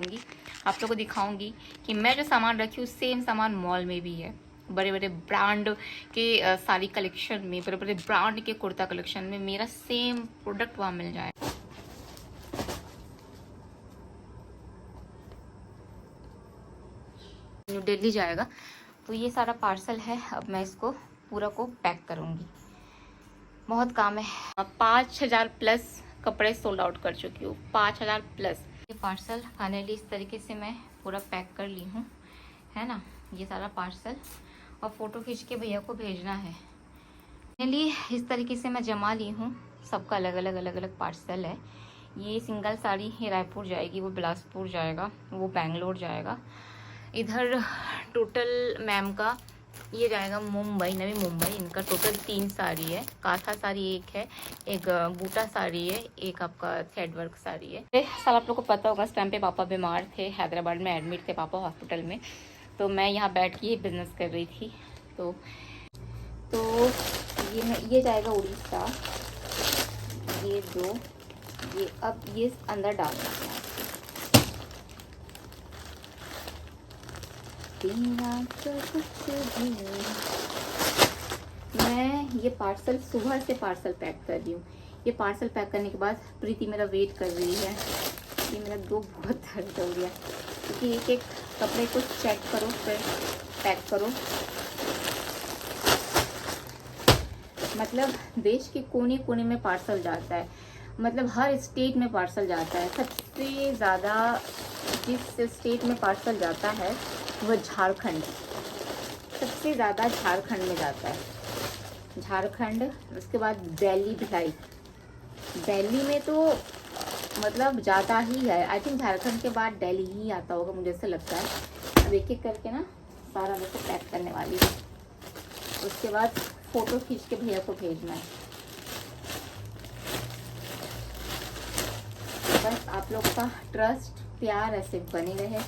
आप लोगों को दिखाऊंगी कि मैं जो सामान रखी हूँ सेम सामान मॉल में भी है। बड़े बड़े ब्रांड के साड़ी कलेक्शन में, बड़े बड़े ब्रांड के कुर्ता कलेक्शन में मेरा सेम प्रोडक्ट वहाँ मिल जाए। न्यू दिल्ली जाएगा तो ये सारा पार्सल है। अब मैं इसको पूरा को पैक करूँगी। बहुत काम है। 5000 प्लस कपड़े सोल्ड आउट कर चुकी हूँ, 5000 प्लस। ये पार्सल फाइनली इस तरीके से मैं पूरा पैक कर ली हूँ, है ना। ये सारा पार्सल और फ़ोटो खींच के भैया को भेजना है। फाइनली इस तरीके से मैं जमा ली हूँ। सबका अलग अलग पार्सल है। ये सिंगल साड़ी ये रायपुर जाएगी, वो बिलासपुर जाएगा, वो बेंगलोर जाएगा। इधर टोटल मैम का ये जाएगा मुंबई, नवी मुंबई। इनका टोटल 3 साड़ी है। काथा साड़ी एक है, एक बूटा साड़ी है, एक आपका थ्रेड वर्क साड़ी है। साल आप लोग को पता होगा, इस टाइम पे पापा बीमार थे, हैदराबाद में एडमिट थे पापा हॉस्पिटल में। तो मैं यहाँ बैठ के ही बिजनेस कर रही थी। तो ये जाएगा उड़ीसा। ये 2 ये अब ये अंदर डालना है। मैं ये पार्सल सुबह से पार्सल पैक कर रही हूँ। ये पार्सल पैक करने के बाद प्रीति मेरा वेट कर रही है। ये मेरा बहुत दर्द हो गया क्योंकि एक एक कपड़े को चेक करो फिर पैक करो। मतलब देश के कोने कोने में पार्सल जाता है, मतलब हर स्टेट में पार्सल जाता है। सबसे ज़्यादा जिस स्टेट में पार्सल जाता है वो झारखंड, सबसे ज़्यादा झारखंड में जाता है। झारखंड, उसके बाद दिल्ली, भिलाई। दिल्ली में तो मतलब जाता ही है। आई थिंक झारखंड के बाद दिल्ली ही आता होगा, मुझे ऐसा लगता है। अब एक एक करके ना सारा मैं को पैक करने वाली हूँ। उसके बाद फ़ोटो खींच के भैया को भेजना है। बस आप लोग का ट्रस्ट प्यार ऐसे बने रहे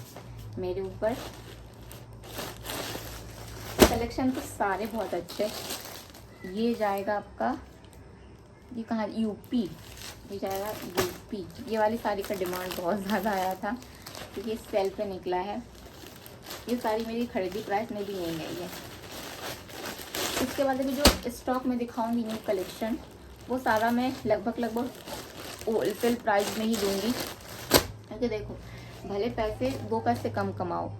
मेरे ऊपर। कलेक्शन तो सारे बहुत अच्छे। ये जाएगा आपका, ये कहाँ, यूपी। ये जाएगा यूपी। ये वाली साड़ी का डिमांड बहुत ज़्यादा आया था क्योंकि ये सेल पे निकला है। ये साड़ी मेरी खरीदी प्राइस में भी नहीं गई है। इसके बाद अभी जो स्टॉक में दिखाऊंगी न्यू कलेक्शन, वो सारा मैं लगभग होलसेल प्राइस में ही दूंगी। क्योंकि देखो, भले पैसे 2 पैसे कम कमाओ,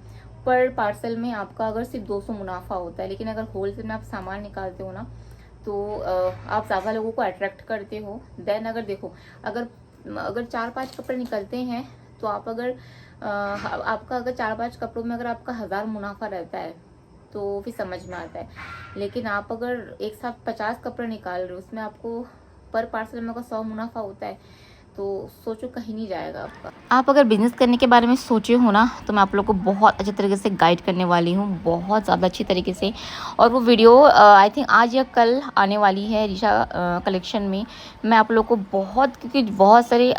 पर पार्सल में आपका अगर सिर्फ 200 मुनाफा होता है, लेकिन अगर होलसेल में आप सामान निकालते हो ना तो आप ज़्यादा लोगों को अट्रैक्ट करते हो। देन अगर देखो, अगर 4-5 कपड़े निकलते हैं तो आप अगर आपका अगर 4-5 कपड़ों में अगर आपका 1000 मुनाफा रहता है तो फिर समझ में आता है। लेकिन आप अगर एक साथ 50 कपड़े निकाल रहे हो, उसमें आपको पर पार्सल में अगर 100 मुनाफा होता है तो सोचो कहीं नहीं जाएगा आपका। आप अगर बिजनेस करने के बारे में सोचे हो ना तो मैं आप लोग को बहुत अच्छे तरीके से गाइड करने वाली हूँ, बहुत ज़्यादा अच्छी तरीके से। और वो वीडियो आई थिंक आज या कल आने वाली है ऋषा कलेक्शन में। मैं आप लोग को क्योंकि बहुत सारे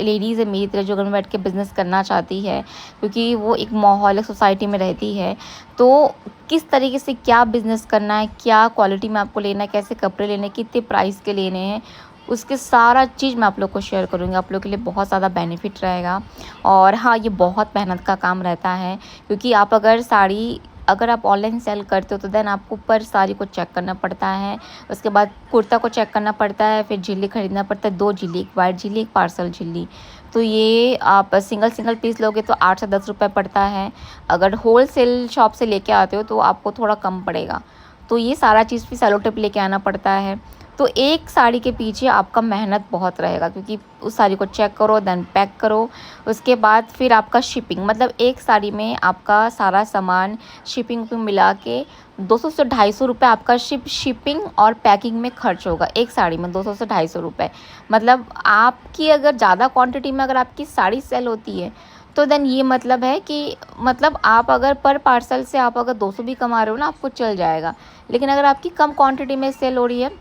लेडीज़ है मेरी तरह जो घर में बैठ के बिज़नेस करना चाहती है, क्योंकि वो एक माहौल सोसाइटी में रहती है। तो किस तरीके से क्या बिज़नेस करना है, क्या क्वालिटी में आपको लेना है, कैसे कपड़े लेने, कितने प्राइस के लेने हैं, उसके सारा चीज़ मैं आप लोग को शेयर करूँगी। आप लोग के लिए बहुत ज़्यादा बेनिफिट रहेगा। और हाँ, ये बहुत मेहनत का काम रहता है क्योंकि आप अगर आप ऑनलाइन सेल करते हो तो देन आपको पर साड़ी को चेक करना पड़ता है, उसके बाद कुर्ता को चेक करना पड़ता है, फिर झिल्ली खरीदना पड़ता है, 2 झिल्ली, एक वाइट झिल्ली, एक पार्सल झिल्ली। तो ये आप सिंगल पीस लोगे तो 8 से 10 रुपये पड़ता है। अगर होल सेल शॉप से लेके आते हो तो आपको थोड़ा कम पड़ेगा। तो ये सारा चीज़ भी सेलो टेप लेके आना पड़ता है। तो एक साड़ी के पीछे आपका मेहनत बहुत रहेगा क्योंकि उस साड़ी को चेक करो, देन पैक करो, उसके बाद फिर आपका शिपिंग, मतलब एक साड़ी में आपका सारा सामान शिपिंग पे मिला के 200 से 250 रुपये आपका शिपिंग और पैकिंग में खर्च होगा। एक साड़ी में 200 से 250 रुपये। मतलब आपकी अगर ज़्यादा क्वांटिटी में अगर आपकी साड़ी सेल होती है तो देन ये मतलब है कि मतलब आप अगर पर पार्सल से आप अगर 200 भी कमा रहे हो ना, आपको चल जाएगा। लेकिन अगर आपकी कम क्वांटिटी में सेल हो रही है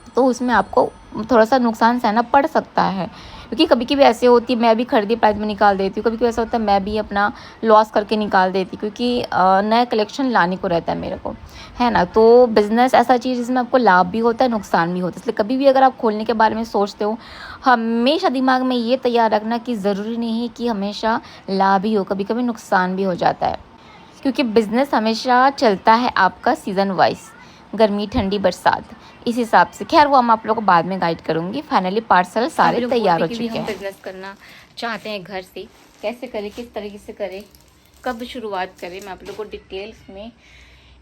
तो उसमें आपको थोड़ा सा नुकसान सहना पड़ सकता है क्योंकि कभी कभी ऐसे होती है मैं भी खरीदी प्राइस में निकाल देती हूँ, कभी कभी ऐसा होता है मैं भी अपना लॉस करके निकाल देती, क्योंकि नया कलेक्शन लाने को रहता है मेरे को, है ना। तो बिज़नेस ऐसा चीज़ जिसमें आपको लाभ भी होता है नुकसान भी होता है, इसलिए कभी भी अगर आप खोलने के बारे में सोचते हो हमेशा दिमाग में ये तैयार रखना कि ज़रूरी नहीं है कि हमेशा लाभ ही हो, कभी कभी नुकसान भी हो जाता है, क्योंकि बिज़नेस हमेशा चलता है आपका सीज़न वाइज, गर्मी ठंडी बरसात, इस हिसाब से। खैर वो हम आप लोगों को बाद में गाइड करूँगी। फाइनली पार्सल सारे तैयार हो चुके हैं। बिज़नेस करना चाहते हैं घर से, कैसे करें, किस तरीके से करें, कब शुरुआत करें, मैं आप लोगों को डिटेल्स में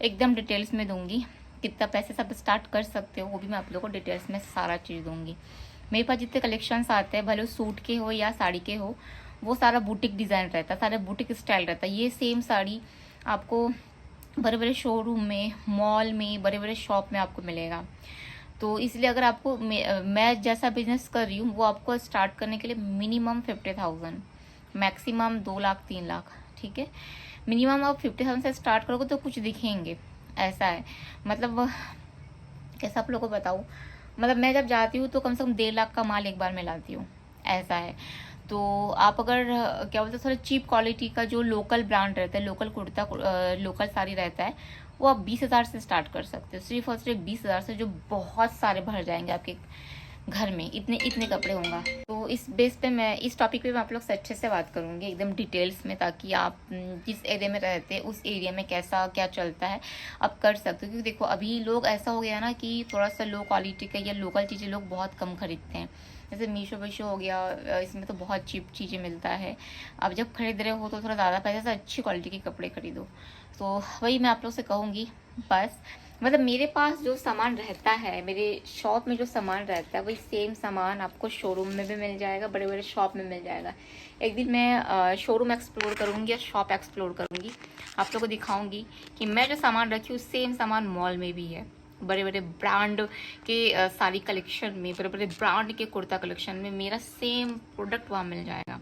एकदम डिटेल्स में दूंगी। कितना पैसे सब स्टार्ट कर सकते हो वो भी मैं आप लोगों को डिटेल्स में सारा चीज़ दूंगी। मेरे पास जितने कलेक्शंस आते हैं, भले सूट के हो या साड़ी के हो, वो सारा बुटीक डिज़ाइन रहता है, सारा बुटीक स्टाइल रहता है। ये सेम साड़ी आपको बड़े बड़े शोरूम में, मॉल में, बड़े बड़े शॉप में आपको मिलेगा। तो इसलिए अगर आपको मैं जैसा बिजनेस कर रही हूँ वो आपको स्टार्ट करने के लिए मिनिमम 50,000, मैक्सिमम 2 लाख 3 लाख, ठीक है। मिनिमम आप 50,000 से स्टार्ट करोगे तो कुछ दिखेंगे, ऐसा है। मतलब कैसा आप लोगों को बताऊँ, मतलब मैं जब जाती हूँ तो कम से कम 1.5 लाख का माल एक बार में लाती हूँ, ऐसा है। तो आप अगर क्या बोलते हैं थोड़ा चीप क्वालिटी का जो लोकल ब्रांड रहता है, लोकल कुर्ता लोकल साड़ी रहता है, वो आप 20,000 से स्टार्ट कर सकते हो, सिर्फ और सिर्फ 20,000 से, जो बहुत सारे भर जाएंगे आपके घर में, इतने इतने कपड़े होंगे। तो इस बेस पे मैं इस टॉपिक पे मैं आप लोग से अच्छे से बात करूँगी एकदम डिटेल्स में, ताकि आप जिस एरिया में रहते हैं उस एरिया में कैसा क्या चलता है आप कर सकते हो। क्योंकि देखो अभी लोग ऐसा हो गया ना कि थोड़ा सा लो क्वालिटी का या लोकल चीज़ें लोग बहुत कम खरीदते हैं। जैसे मीशो वीशो हो गया, इसमें तो बहुत चीप चीज़ें मिलता है। अब जब खरीद रहे हो तो थोड़ा ज़्यादा पैसे से अच्छी क्वालिटी के कपड़े खरीदो। तो वही मैं आप लोग से कहूँगी बस। मतलब मेरे पास जो सामान रहता है, मेरे शॉप में जो सामान रहता है, वही सेम सामान आपको शोरूम में भी मिल जाएगा, बड़े बड़े शॉप में मिल जाएगा। एक दिन मैं शोरूम एक्सप्लोर करूँगी या शॉप एक्सप्लोर करूँगी, आप लोगों को दिखाऊँगी कि मैं जो सामान रखी हूँ सेम सामान मॉल में भी है। बड़े बड़े ब्रांड के साड़ी कलेक्शन में, बड़े बड़े ब्रांड के कुर्ता कलेक्शन में मेरा सेम प्रोडक्ट वहाँ मिल जाएगा।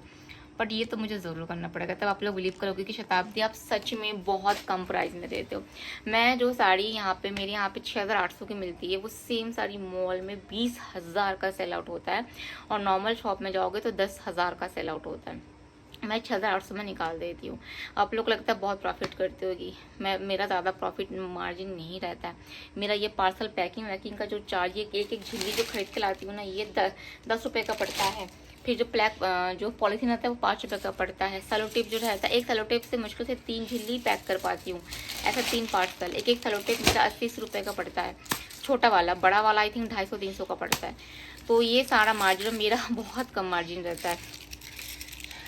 बट ये तो मुझे ज़रूर करना पड़ेगा, तब आप लोग बिलीव करोगे कि शताब्दी आप सच में बहुत कम प्राइस में देते हो। मैं जो साड़ी यहाँ पे मेरे यहाँ पे 6,800 की मिलती है, वो सेम साड़ी मॉल में 20,000 का सेल आउट होता है, और नॉर्मल शॉप में जाओगे तो 10,000 का सेल आउट होता है। मैं 6,800 में निकाल देती हूँ। आप लोग को लगता है बहुत प्रॉफिट करती होगी, मेरा ज़्यादा प्रॉफिट मार्जिन नहीं रहता है। मेरा ये पार्सल पैकिंग वैकिंग का जो चार्ज, ये एक एक झिल्ली जो खरीद के लाती हूँ ना, ये 10 रुपये का पड़ता है। फिर जो जो पॉलीथीन आता है वो 5 रुपये का पड़ता है। सेलो टेप जो रहता है, एक सेलो टेप से मुश्किल से 3 झिल्ली पैक कर पाती हूँ, ऐसा 3 पार्सल। एक एक सेलो टेप मेरा 80 रुपये का पड़ता है, छोटा वाला। बड़ा वाला आई थिंक 250-300 का पड़ता है। तो ये सारा मार्जिन मेरा बहुत कम मार्जिन रहता है।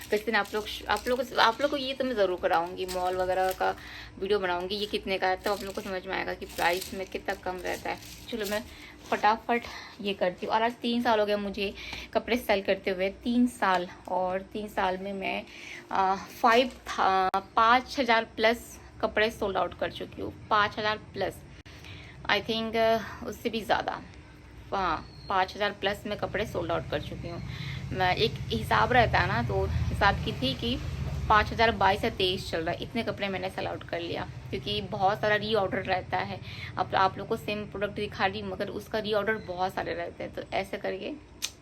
किस दिन आप लोग को ये तो मैं ज़रूर कराऊंगी, मॉल वगैरह का वीडियो बनाऊंगी, ये कितने का है, तो आप लोग को समझ में आएगा कि प्राइस में कितना कम रहता है। चलो मैं फटाफट ये करती हूँ। और आज 3 साल हो गया मुझे कपड़े सेल करते हुए, 3 साल। और 3 साल में मैं 5,000 प्लस कपड़े सोल्ड आउट कर चुकी हूँ। 5,000 प्लस, आई थिंक उससे भी ज़्यादा, हाँ 5,000 प्लस में कपड़े सोल्ड आउट कर चुकी हूँ। मैं एक हिसाब रहता है ना, तो हिसाब की थी कि 5,022 या 23 चल रहा है, इतने कपड़े मैंने सेल आउट कर लिया। क्योंकि बहुत सारा री ऑर्डर रहता है। अब आप लोग को सेम प्रोडक्ट दिखा रही, मगर उसका री ऑर्डर बहुत सारे रहते हैं। तो ऐसे करके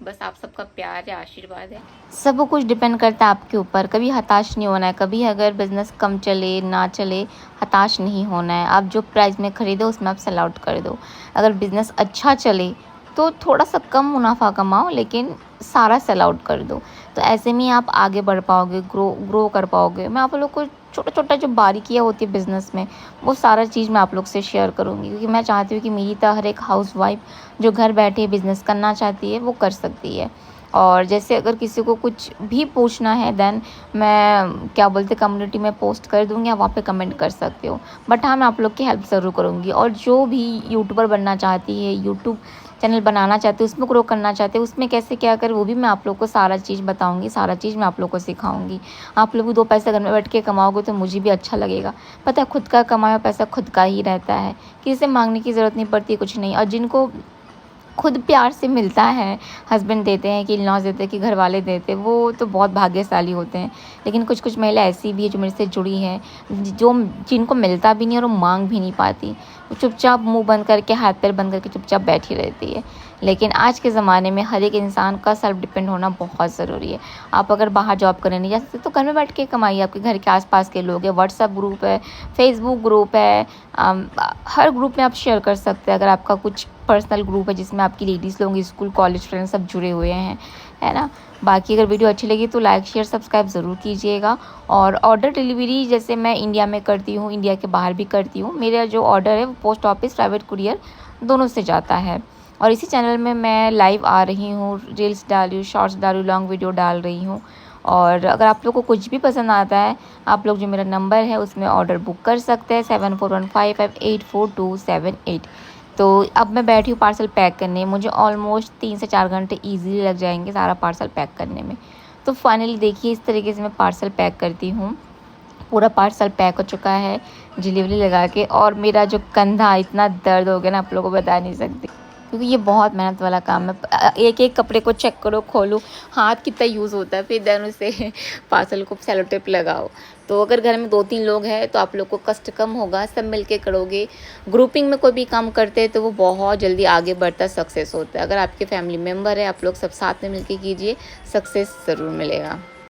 बस आप सबका प्यार है, आशीर्वाद है, सब कुछ डिपेंड करता है आपके ऊपर। कभी हताश नहीं होना है, कभी अगर बिजनेस कम चले ना चले हताश नहीं होना है। आप जो प्राइस में खरीदो उसमें आप सेल आउट कर दो। अगर बिजनेस अच्छा चले तो थोड़ा सा कम मुनाफा कमाओ, लेकिन सारा सेल आउट कर दो। तो ऐसे में आप आगे बढ़ पाओगे, ग्रो कर पाओगे। मैं आप लोग को छोटा छोटा जो बारीकियाँ होती है बिज़नेस में, वो सारा चीज़ मैं आप लोग से शेयर करूँगी। क्योंकि मैं चाहती हूँ कि मेरी तरह हर एक हाउसवाइफ जो घर बैठे बिज़नेस करना चाहती है वो कर सकती है। और जैसे अगर किसी को कुछ भी पूछना है, देन मैं क्या बोलते कम्युनिटी में पोस्ट कर दूँगी, आप वहाँ पे कमेंट कर सकते हो। बट हाँ, मैं आप लोग की हेल्प ज़रूर करूँगी। और जो भी यूट्यूबर बनना चाहती है, यूट्यूब चैनल बनाना चाहते हैं, उसमें ग्रो करना चाहते हैं, उसमें कैसे क्या करें, वो भी मैं आप लोग को सारा चीज़ बताऊंगी, सारा चीज़ मैं आप लोग को सिखाऊंगी। आप लोग भी 2 पैसे घर में बैठ के कमाओगे तो मुझे भी अच्छा लगेगा। पता है, खुद का कमाया पैसा खुद का ही रहता है, किसी से मांगने की ज़रूरत नहीं पड़ती, कुछ नहीं। और जिनको खुद प्यार से मिलता है, हस्बैंड देते हैं कि इन-लॉज़ देते हैं कि घर वाले देते हैं, वो तो बहुत भाग्यशाली होते हैं। लेकिन कुछ कुछ महिला ऐसी भी है जो मेरे से जुड़ी हैं, जो जिनको मिलता भी नहीं और वो मांग भी नहीं पाती। वो चुपचाप मुंह बंद करके, हाथ पैर बंद करके चुपचाप बैठी रहती है। लेकिन आज के ज़माने में हर एक इंसान का सेल्फ डिपेंड होना बहुत ज़रूरी है। आप अगर बाहर जॉब करने नहीं जा सकते तो घर में बैठ के कमाइए। आपके घर के आसपास के लोग हैं, व्हाट्सएप ग्रुप है, फेसबुक ग्रुप है, हर ग्रुप में आप शेयर कर सकते हैं। अगर आपका कुछ पर्सनल ग्रुप है जिसमें आपकी लेडीज़ लोग, स्कूल कॉलेज फ्रेंड्स सब जुड़े हुए हैं, है ना। बाकी अगर वीडियो अच्छी लगी तो लाइक शेयर सब्सक्राइब ज़रूर कीजिएगा। और ऑर्डर डिलीवरी जैसे मैं इंडिया में करती हूँ, इंडिया के बाहर भी करती हूँ। मेरा जो ऑर्डर है वो पोस्ट ऑफिस, प्राइवेट कुरियर दोनों से जाता है। और इसी चैनल में मैं लाइव आ रही हूँ, रील्स डाल रही हूँ, शॉर्ट्स डाल रही हूँ, लॉन्ग वीडियो डाल रही हूँ। और अगर आप लोग को कुछ भी पसंद आता है, आप लोग जो मेरा नंबर है उसमें ऑर्डर बुक कर सकते हैं 7415584278। तो अब मैं बैठी हूँ पार्सल पैक करने। मुझे ऑलमोस्ट 3 से 4 घंटे ईज़िली लग जाएंगे सारा पार्सल पैक करने में। तो फाइनली देखिए इस तरीके से मैं पार्सल पैक करती हूँ। पूरा पार्सल पैक हो चुका है डिलीवरी लगा के। और मेरा जो कंधा इतना दर्द हो गया ना, आप लोगों को बता नहीं सकती, क्योंकि ये बहुत मेहनत वाला काम है। एक एक कपड़े को चेक करो, खोलो, हाथ कितना यूज़ होता है, फिर देन उसे पार्सल को सेलो टेप लगाओ। तो अगर घर में 2-3 लोग हैं तो आप लोग को कष्ट कम होगा, सब मिलके करोगे। ग्रुपिंग में कोई भी काम करते हैं तो वो बहुत जल्दी आगे बढ़ता, सक्सेस होता है। अगर आपके फैमिली मेम्बर है, आप लोग सब साथ में मिलके कीजिए, सक्सेस ज़रूर मिलेगा।